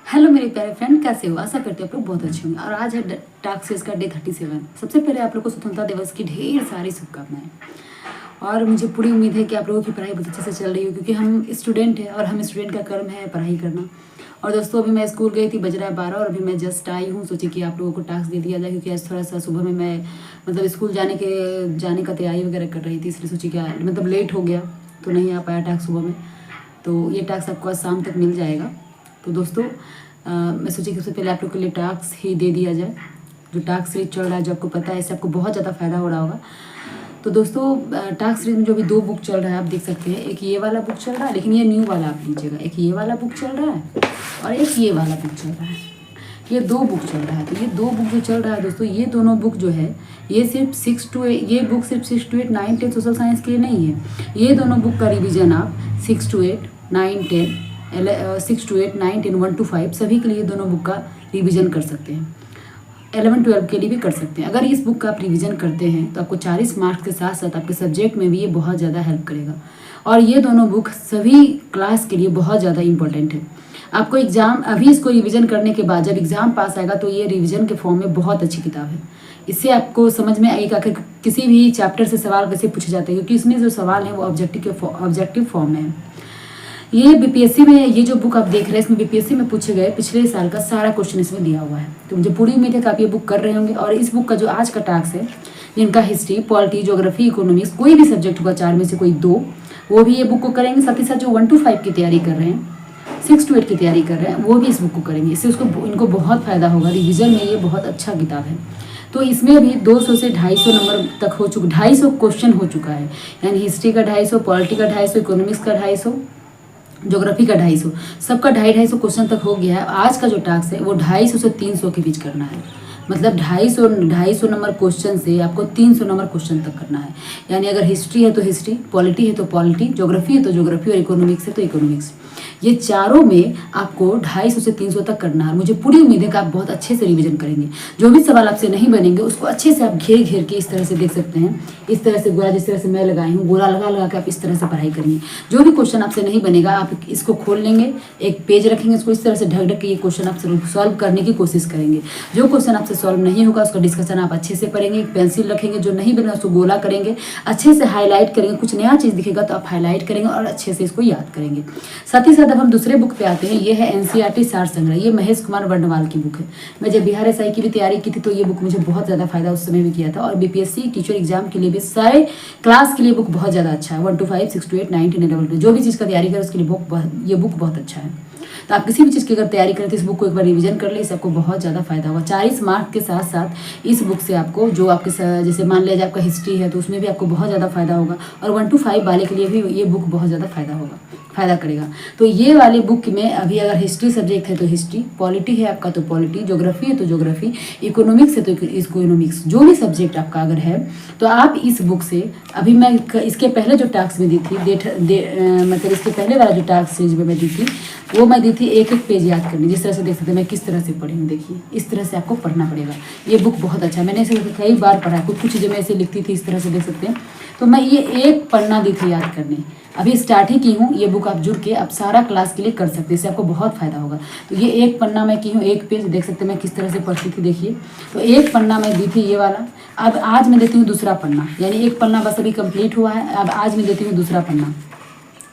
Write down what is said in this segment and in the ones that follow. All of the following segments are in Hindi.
हेलो मेरे प्यारे फ्रेंड, कैसे हो? आशा करते हो आप लोग बहुत अच्छे होंगे। और आज है टास्क सीरीज का डे 37। सबसे पहले आप लोग को स्वतंत्रता दिवस की ढेर सारी शुभकामनाएं। और मुझे पूरी उम्मीद है कि आप लोगों की पढ़ाई बहुत अच्छे से चल रही हो, क्योंकि हम स्टूडेंट हैं और हम स्टूडेंट का कर्म है पढ़ाई करना। और दोस्तों, अभी मैं स्कूल गई थी, बज रहा है 12 और अभी मैं जस्ट आई हूँ। सोची कि आप लोगों को टास्क दे दिया जाए, क्योंकि आज थोड़ा सा सुबह में मैं मतलब स्कूल जाने का तैयारी वगैरह कर रही थी, इसलिए सोची कि मतलब लेट हो गया तो नहीं आ पाया टास्क सुबह में। तो ये टास्क आपको आज शाम तक मिल जाएगा। तो दोस्तों, मैं सोची कि सबसे पहले आप लोग के लिए टास्क ही दे दिया जाए। जो टास्क सीरीज चल रहा है, जो आपको पता है, इससे आपको बहुत ज़्यादा फायदा हो रहा होगा। तो दोस्तों, टास्क सीरीज में जो भी 2 बुक चल रहा है, आप देख सकते हैं। एक ये वाला बुक चल रहा है, लेकिन ये न्यू वाला आप लीजिएगा। एक ये वाला बुक चल रहा है और एक ये वाला बुक चल रहा है। ये 2 बुक चल रहा है। तो ये 2 बुक जो चल रहा है दोस्तों, ये दोनों बुक जो है, ये सिर्फ 6 to 8, ये बुक सिर्फ 6 to 8, 9, 10 सोशल साइंस के लिए नहीं है। ये दोनों बुक का रिवीजन आप 6 to 8, 9, 10, 6 to 8, 9, 10, 1 to 5 सभी के लिए दोनों बुक का रिवीजन कर सकते हैं। 11, 12 के लिए भी कर सकते हैं। अगर इस बुक का आप रिवीजन करते हैं तो आपको 40 मार्क्स के साथ साथ आपके सब्जेक्ट में भी ये बहुत ज़्यादा हेल्प करेगा। और ये दोनों बुक सभी क्लास के लिए बहुत ज़्यादा इंपॉर्टेंट है। आपको एग्ज़ाम, अभी इसको रिवीजन करने के बाद जब एग्ज़ाम पास आएगा तो ये रिवीजन के फॉर्म में बहुत अच्छी किताब है। इससे आपको समझ में आएगा आखिर किसी भी चैप्टर से सवाल कैसे पूछे जाते हैं, क्योंकि इसमें जो सवाल है वो ऑब्जेक्टिव फॉर्म में है। ये बीपीएससी में, ये जो बुक आप देख रहे हैं, इसमें बीपीएससी में पूछे गए पिछले साल का सारा क्वेश्चन इसमें दिया हुआ है। तो मुझे पूरी उम्मीद है कि आप ये बुक कर रहे होंगे। और इस बुक का जो आज का टास्क है, जिनका हिस्ट्री, पॉलिटी, ज्योग्राफी, इकोनॉमिक्स कोई भी सब्जेक्ट होगा 4 में से कोई 2, वो भी ये बुक को करेंगे। साथ ही साथ जो 1 to 5 की तैयारी कर रहे हैं, 6 to 8 की तैयारी कर रहे हैं, वो भी इस बुक को करेंगे। इससे इनको बहुत फायदा होगा। रिविजन में ये बहुत अच्छा किताब है। तो इसमें भी 200 से 250 नंबर तक हो चुका, 250 क्वेश्चन हो चुका है। यानी हिस्ट्री का 250, पॉलिटी का 250, इकोनॉमिक्स का 250, ज्योग्राफी का 250, सबका 250 क्वेश्चन तक हो गया है। आज का जो टास्क है वो 250 से 300 के बीच करना है। मतलब 250 नंबर क्वेश्चन से आपको 300 नंबर क्वेश्चन तक करना है। यानी अगर हिस्ट्री है तो हिस्ट्री, पॉलिटी है तो पॉलिटी, ज्योग्राफी है तो ज्योग्राफी और इकोनॉमिक्स है तो इकोनॉमिक्स। ये चारों में आपको 250 से 300 तक करना है। मुझे पूरी उम्मीद है कि आप बहुत अच्छे से रिवीजन करेंगे। जो भी सवाल आपसे नहीं बनेंगे उसको अच्छे से आप घेर घेर के इस तरह से देख सकते हैं। इस तरह से गोला, जिस तरह से मैं लगाई हूँ, गोला लगा लगा के आप इस तरह से पढ़ाई करेंगे। जो भी क्वेश्चन आपसे नहीं बनेगा, आप इसको खोल लेंगे, एक पेज रखेंगे, उसको इस तरह से ढक ढक के ये क्वेश्चन आप सॉल्व करने की कोशिश करेंगे। जो क्वेश्चन आपसे सॉल्व नहीं होगा उसका डिस्कशन आप अच्छे से पढ़ेंगे। एक पेंसिल रखेंगे, जो नहीं बनेगा उसको गोला करेंगे, अच्छे से हाईलाइट करेंगे। कुछ नया चीज़ दिखेगा तो आप हाईलाइट करेंगे और अच्छे से इसको याद करेंगे। साथ ही साथ अब हम दूसरे बुक पे आते हैं। ये है एनसीईआरटी सार संग्रह। ये महेश कुमार वर्णवाल की बुक है। मैं जब बिहार एसआई की भी तैयारी की थी तो ये बुक मुझे बहुत ज़्यादा फायदा उस समय भी किया था। और बीपीएससी टीचर एग्जाम के लिए भी, सारे क्लास के लिए बुक बहुत ज़्यादा अच्छा है। 1 to 5, 6 to 8, 9, 10, 11, 12 जो भी चीज़ का तैयारी करें उसके लिए ये बुक बहुत अच्छा है। तो आप किसी भी चीज़ की अगर तैयारी करें तो इस बुक को एक बार रिवीजन कर ले, इससे आपको बहुत ज़्यादा फायदा होगा। 40 मार्क्स के साथ साथ इस बुक से आपको जो आपके जैसे मान लिया जाए आपका हिस्ट्री है तो उसमें भी आपको बहुत ज़्यादा फायदा होगा। और 1 to 5 वाले के लिए भी ये बुक बहुत ज़्यादा फायदा करेगा। तो ये वाले बुक में अभी अगर हिस्ट्री सब्जेक्ट है तो हिस्ट्री, पॉलिटी है आपका तो पॉलिटी, ज्योग्राफी है तो ज्योग्राफी, इकोनॉमिक्स है तो इकोनॉमिक्स, जो भी सब्जेक्ट आपका अगर है तो आप इस बुक से, अभी मैं इसके पहले जो टास्क में दी थी मतलब इसके पहले वाला जो टास्क सीरीज में मैं दी थी, वो मैं दी थी एक एक पेज याद करने। जिस तरह से देख सकते हैं मैं किस तरह से पढ़ी हूँ, देखिए इस तरह से आपको पढ़ना पड़ेगा। ये बुक बहुत अच्छा है, मैंने इसे कई बार पढ़ा है। कुछ चीज़ें मैं ऐसे लिखती थी, इस तरह से देख सकते हैं। तो मैं ये एक पन्ना दी थी याद करने, अभी स्टार्ट ही की हूँ। ये बुक आप जुड़ के आप सारा क्लास के लिए कर सकते हैं, इससे आपको बहुत फायदा होगा। तो ये एक पन्ना मैं की हूँ, एक पेज देख सकते हैं मैं किस तरह से पढ़ती थी, देखिए। तो एक पन्ना मैं दी थी ये वाला। अब आज मैं देती हूँ दूसरा पन्ना, यानी एक पन्ना बस अभी कंप्लीट हुआ है। अब आज मैं देती हूँ दूसरा पन्ना,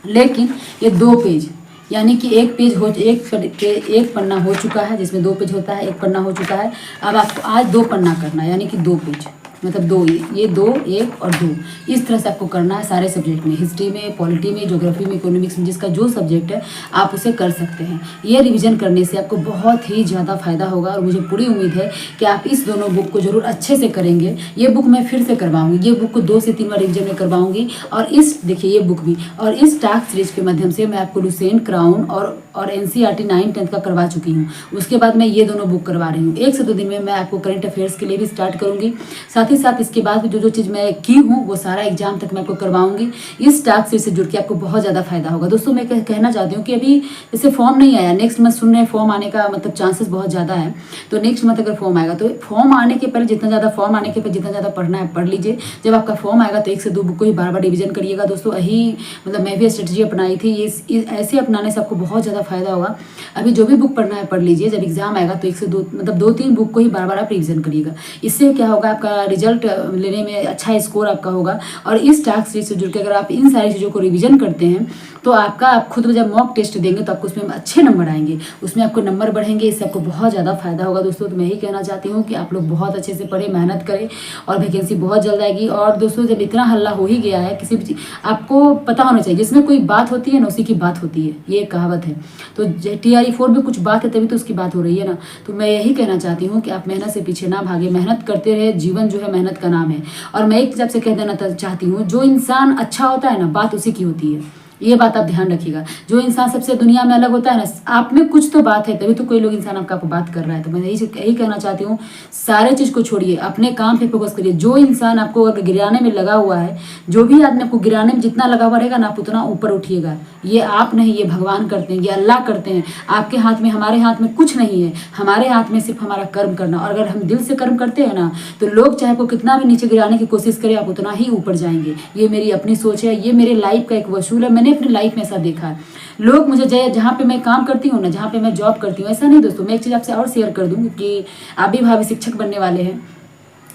लेकिन ये 2 पेज, यानी कि एक पन्ना हो चुका है जिसमें 2 पेज होता है, एक पन्ना हो चुका है। अब आपको आज 2 पन्ना करना है, यानी कि 2 पेज, मतलब 2, ये 2, 1 और 2, इस तरह से आपको करना है सारे सब्जेक्ट में, हिस्ट्री में, पॉलिटी में, ज्योग्राफी में, इकोनॉमिक्स में, जिसका जो सब्जेक्ट है आप उसे कर सकते हैं। ये रिवीजन करने से आपको बहुत ही ज़्यादा फायदा होगा। और मुझे पूरी उम्मीद है कि आप इस दोनों बुक को जरूर अच्छे से करेंगे। ये बुक मैं फिर से करवाऊंगी, ये बुक को 2 से 3 बार रिवीजन में करवाऊंगी। और देखिए ये बुक भी, और इस टास्क सीरीज के माध्यम से मैं आपको लुसेंट, क्राउन और एनसीईआरटी 9, 10 का करवा चुकी हूँ। उसके बाद मैं ये दोनों बुक करवा रही हूँ। 1 से 2 दिन में मैं आपको करंट अफेयर्स के लिए भी स्टार्ट करूँगी। साथ ही ही साथ इसके बाद भी जो चीज़ मैं की हूँ वो सारा एग्जाम तक मैं आपको करवाऊंगी। इस टास्क से जुड़ के आपको बहुत ज़्यादा फायदा होगा। दोस्तों मैं कहना चाहती हूँ कि अभी जैसे फॉर्म नहीं आया, नेक्स्ट मंथ सुन रहे हैं फॉर्म आने का मतलब चांसेस बहुत ज़्यादा है। तो नेक्स्ट मंथ अगर फॉर्म आएगा तो फॉर्म आने के पहले जितना ज़्यादा फॉर्म आने के पहले जितना ज़्यादा पढ़ना है पढ़ लीजिए। जब आपका फॉर्म आएगा तो 1 से 2 बुक को ही बार बार रिविजन करिएगा। दोस्तों यही मतलब मैं भी स्ट्रेटजी अपनाई थी, ये ऐसे अपनाने से आपको बहुत ज़्यादा फायदा होगा। अभी जो भी बुक पढ़ना है पढ़ लीजिए, जब एग्जाम आएगा तो 1 से 2 मतलब 2-3 बुक को ही बार बार आप रिविजन करिएगा। इससे क्या होगा, आपका रिजल्ट लेने में अच्छा स्कोर आपका होगा। और इस टास्क से जुड़ के अगर आप इन सारी चीज़ों को रिविजन करते हैं तो आप खुद जब मॉक टेस्ट देंगे तो आपको उसमें अच्छे नंबर आएंगे, उसमें आपको नंबर बढ़ेंगे। इससे आपको बहुत ज़्यादा फायदा होगा। दोस्तों तो मैं ही कहना चाहती हूँ कि आप लोग बहुत अच्छे से पढ़ें, मेहनत करें और वैकेंसी बहुत जल्द आएगी। और दोस्तों जब इतना हल्ला हो ही गया है, किसी भी आपको पता होना चाहिए, जिसमें कोई बात होती है ना उसी की बात होती है, ये कहावत है। तो TRE4 में कुछ बात है तभी तो उसकी बात हो रही है ना। तो मैं यही कहना चाहती हूँ कि आप मेहनत से पीछे ना भागे, मेहनत करते रहे। जीवन जो है मेहनत का नाम है। और मैं एक जब से कह देना चाहती हूँ, जो इंसान अच्छा होता है ना बात उसी की होती है। ये बात आप ध्यान रखिएगा। जो इंसान सबसे दुनिया में अलग होता है ना, आप में कुछ तो बात है तभी तो कोई लोग इंसान आपका बात कर रहा है। तो मैं यही कहना चाहती हूँ, सारे चीज़ को छोड़िए, अपने काम पे फोकस करिए। जो इंसान आपको अगर गिराने में लगा हुआ है, जो भी आदमी आपको गिराने में जितना लगा हुआ रहेगा ना, आप उतना ऊपर उठिएगा। ये आप नहीं, ये भगवान करते हैं, ये अल्लाह करते हैं। आपके हाथ में, हमारे हाथ में कुछ नहीं है। हमारे हाथ में सिर्फ हमारा कर्म करना। और अगर हम दिल से कर्म करते हैं ना तो लोग चाहे आपको कितना भी नीचे गिराने की कोशिश करें, आप उतना ही ऊपर जाएंगे। ये मेरी अपनी सोच है, ये मेरे लाइफ का एक वसूल है। मैंने अपनी लाइफ में ऐसा देखा है। लोग मुझे जहाँ पे मैं काम करती हूँ ना, जहाँ पे मैं जॉब करती हूँ, ऐसा नहीं दोस्तों। मैं एक चीज़ आपसे और शेयर कर दूँ कि आप भी भावी शिक्षक बनने वाले हैं।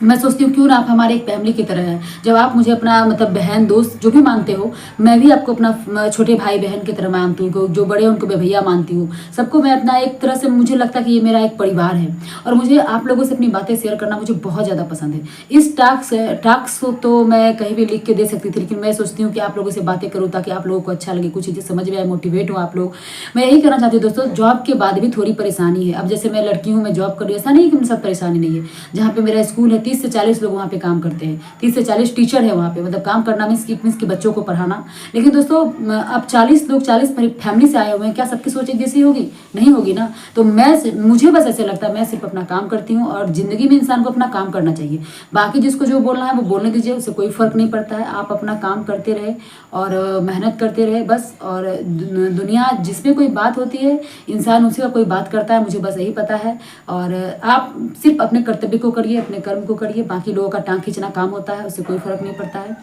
मैं सोचती हूँ क्यों ना आप हमारे एक फैमिली की तरह हैं। जब आप मुझे अपना मतलब बहन दोस्त जो भी मानते हो, मैं भी आपको अपना छोटे भाई बहन की तरह मानती हूँ। जो बड़े हैं उनको मैं भैया मानती हूँ। सबको मैं अपना एक तरह से, मुझे लगता है कि ये मेरा एक परिवार है। और मुझे आप लोगों से अपनी बातें शेयर करना मुझे बहुत ज़्यादा पसंद है। इस टास्क तो मैं कहीं भी लिख के दे सकती थी, लेकिन मैं सोचती हूँ कि आप लोगों से बातें करूँ ताकि आप लोगों को अच्छा लगे, कुछ चीज़ें समझ में आए, मोटिवेट हो आप लोग। मैं यही कहना चाहती हूँ दोस्तों, जॉब के बाद भी थोड़ी परेशानी है। अब जैसे मैं लड़की हूँ, मैं जॉब कर रही हूँ, ऐसा नहीं कि मेरे साथ परेशानी नहीं है। जहाँ पे मेरा स्कूल है, 30 से 40 लोग वहाँ पे काम करते हैं, 30 से 40 टीचर है वहाँ पे। मतलब काम करना मीन्स कि बच्चों को पढ़ाना। लेकिन दोस्तों अब 40 लोग 40 फैमिली से आए हुए हैं, क्या सबकी सोच एक जैसी होगी? नहीं होगी ना। तो मुझे बस ऐसे लगता है, मैं सिर्फ अपना काम करती हूँ। और जिंदगी में इंसान को अपना काम करना चाहिए। बाकी जिसको जो बोलना है वो बोलने दीजिए, उससे कोई फर्क नहीं पड़ता है। आप अपना काम करते रहे और मेहनत करते रहे बस। और दुनिया जिसमें कोई बात होती है, इंसान उसी का कोई बात करता है, मुझे बस यही पता है। और आप सिर्फ अपने कर्तव्य को करिए, अपने कर्म को करिए। बाकी लोगों का टांग खींचना काम होता है, उससे कोई फर्क नहीं पड़ता है।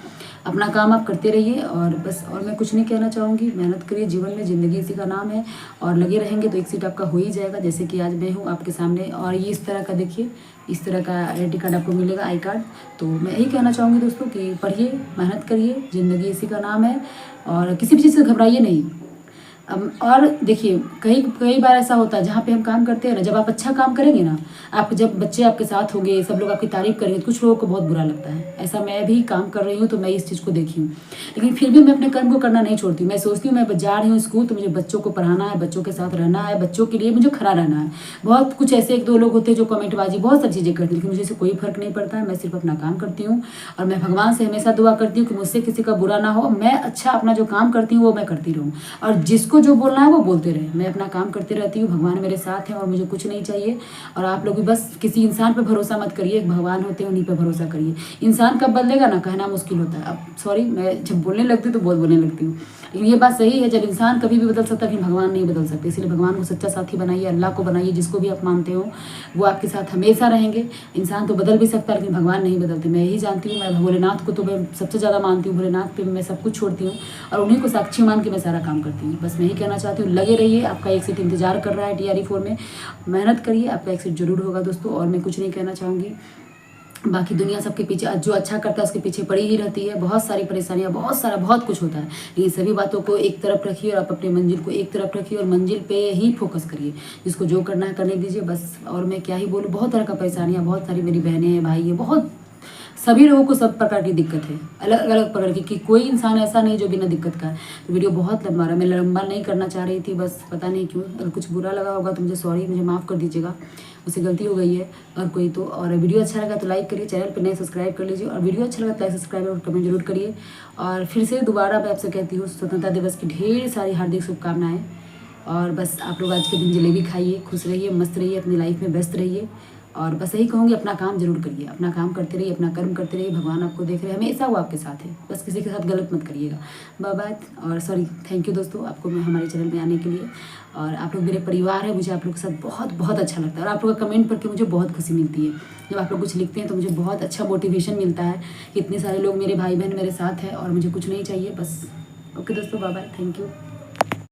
अपना काम आप करते रहिए और बस। और मैं कुछ नहीं कहना चाहूँगी। मेहनत करिए, जीवन में ज़िंदगी इसी का नाम है। और लगे रहेंगे तो एक सीट आपका हो ही जाएगा। जैसे कि आज मैं हूँ आपके सामने। और ये इस तरह का देखिए, इस तरह का आइडेंटिटी कार्ड आपको मिलेगा, आई कार्ड। तो मैं यही कहना चाहूँगी दोस्तों कि पढ़िए, मेहनत करिए, ज़िंदगी इसी का नाम है। और किसी भी चीज़ से घबराइए नहीं। और देखिए, कई बार ऐसा होता है जहाँ पे हम काम करते हैं ना, जब आप अच्छा काम करेंगे ना, आप जब बच्चे आपके साथ होंगे, सब लोग आपकी तारीफ करेंगे, तो कुछ लोगों को बहुत बुरा लगता है। ऐसा मैं भी काम कर रही हूँ तो मैं इस चीज़ को देखी हूँ। लेकिन फिर भी मैं अपने कर्म को करना नहीं छोड़ती। मैं सोचती हूँ मैं जा रही हूँ स्कूल तो मुझे बच्चों को पढ़ाना है, बच्चों के साथ रहना है, बच्चों के लिए मुझे खड़ा रहना है। बहुत कुछ ऐसे 1-2 लोग होते हैं जो कमेंटबाजी बहुत सारी चीज़ें करते हैं, लेकिन मुझे इससे कोई फर्क नहीं पड़ता है। मैं सिर्फ अपना काम करती हूँ। और मैं भगवान से हमेशा दुआ करती हूँ कि मुझसे किसी का बुरा ना हो। मैं अच्छा अपना जो काम करती हूँ वो मैं करती रहूँ। और जिसको जो बोलना है वो बोलते रहे। मैं अपना काम करती रहती हूँ। भगवान मेरे साथ है और मुझे कुछ नहीं चाहिए। और आप लोग भी बस किसी इंसान पर भरोसा मत करिए, एक भगवान होते हैं उन्हीं पर भरोसा करिए। इंसान कब बदलेगा ना, कहना मुश्किल होता है। अब सॉरी, मैं जब बोलने लगती हूँ तो बहुत बोलने लगती हूँ, लेकिन ये बात सही है। जब इंसान कभी भी बदल सकता है, लेकिन भगवान नहीं बदल सकते। इसलिए भगवान को सच्चा साथी बनाइए, अल्लाह को बनाइए, जिसको भी आप मानते हो वो आपके साथ हमेशा रहेंगे। इंसान तो बदल भी सकता है, लेकिन भगवान नहीं बदलते। मैं यही जानती हूँ। मैं भोलेनाथ को तो मैं सबसे ज़्यादा मानती हूँ। भोलेनाथ पे मैं सब कुछ छोड़ती हूँ और उन्हीं को साक्षी मान के मैं सारा काम करती हूँ। बस मैं यही कहना चाहती हूँ, लगे रहिए। आपका एक सीट इंतजार कर रहा है TRE4 में। मेहनत करिए, आपका एक सीट जरूर होगा दोस्तों। और मैं कुछ नहीं कहना चाहूँगी। बाकी दुनिया सबके पीछे, जो अच्छा करता है उसके पीछे पड़ी ही रहती है। बहुत सारी परेशानियां, बहुत कुछ होता है। लेकिन सभी बातों को एक तरफ रखिए और आप अपनी मंजिल को एक तरफ रखिए और मंजिल पे ही फोकस करिए। जिसको जो करना है करने दीजिए बस। और मैं क्या ही बोलूँ, बहुत तरह का परेशानियाँ, बहुत सारी मेरी बहनें हैं, भाई है, बहुत सभी लोगों को सब प्रकार की दिक्कत है, अलग अलग प्रकार की, कि कोई इंसान ऐसा नहीं जो बिना दिक्कत का है। तो वीडियो बहुत लंबा रहा, मैं लंबा नहीं करना चाह रही थी, बस पता नहीं क्यों। अगर कुछ बुरा लगा होगा तो मुझे सॉरी, मुझे माफ़ कर दीजिएगा, मुझसे गलती हो गई है। और कोई तो, और वीडियो अच्छा लगा तो लाइक करिए, चैनल पर नए सब्सक्राइब कर लीजिए। और वीडियो अच्छा लगा तो लाइक, सब्सक्राइब और कमेंट जरूर करिए। और फिर से दोबारा मैं आपसे कहती हूँ, स्वतंत्रता दिवस की ढेर सारी हार्दिक शुभकामनाएँ। और बस आप लोग आज के दिन जलेबी खाइए, खुश रहिए, मस्त रहिए, अपनी लाइफ में व्यस्त रहिए। और बस यही कहूँगी, अपना काम जरूर करिए, अपना काम करते रहिए, अपना कर्म करते रहिए, भगवान आपको देख रहे हैं, हमेशा वो आपके साथ है, बस किसी के साथ गलत मत करिएगा। बाय बाय, और सॉरी, थैंक यू दोस्तों आपको हमारे चैनल में आने के लिए। और आप लोग मेरे परिवार है, मुझे आप लोग के साथ बहुत बहुत अच्छा लगता है, और आप लोग का कमेंट पढ़ के मुझे बहुत खुशी मिलती है। जब आप लोग कुछ लिखते हैं तो मुझे बहुत अच्छा मोटिवेशन मिलता है कि इतने सारे लोग मेरे भाई बहन मेरे साथ हैं और मुझे कुछ नहीं चाहिए बस। ओके दोस्तों, बाय बाय, थैंक यू।